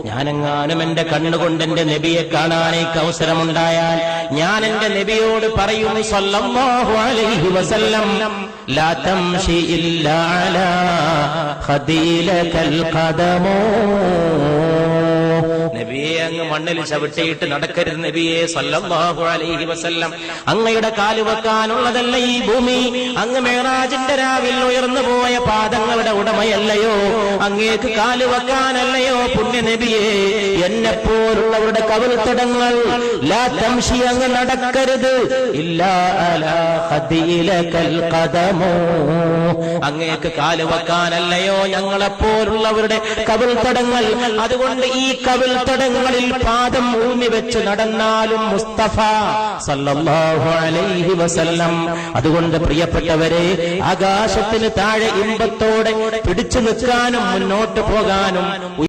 ഞാനെങ്ങാനും എന്റെ കണ്ണുകൊണ്ട് എന്റെ നബിയെ കാണാനേക്ക് അവസരമുണ്ടായാൽ ഞാൻ എന്റെ നബിയോട് പറയും സല്ലല്ലാഹു അലൈഹി വസല്ലം ലാ തംശി ഇല്ലാ അലാ ഖദീലകൽ ഖദമോ. നബിയെ അങ്ങ് മണ്ണിൽ ചവിട്ടിയിട്ട് നടക്കരുത് നബിയെ സല്ലല്ലാഹു അലൈഹി വസല്ലം. അങ്ങയുടെ കാല് വെക്കാനുള്ളതല്ല ഈ ഭൂമി. അങ്ങ് മേറാജിന്റെ രാവിൽ ഉയർന്നു പോയ പാദങ്ങളുടെ ഉടമയല്ലയോ? അങ്ങേക്ക് കാല് വെക്കാനല്ലയോ പുണ്യ നബിയെ? എന്നെപ്പോലുള്ളവരുടെ കവിൾത്തടങ്ങൾ ലാ തംശി അങ്ങ് നടക്കരുത് ഇല്ലാ അലാ ഖദീലകൽ ഖദമോ. അങ്ങേക്ക് കാല് വെക്കാനല്ലയോ ഞങ്ങളെപ്പോലുള്ളവരുടെ കവിൾത്തടങ്ങൾ? അതുകൊണ്ട് ഈ കവിൾത്തടങ്ങളിൽ പാദം ഊന്നി വെച്ച് നടന്നാലും മുസ്തഫ സല്ലല്ലാഹു അലൈഹി വസല്ലം. അതുകൊണ്ട് പ്രിയപ്പെട്ടവരെ, ആകാശത്തിന് താഴെ ഇമ്പത്തോടെ പിടിച്ചു നിൽക്കാനും മുന്നോട്ട് പോകാനും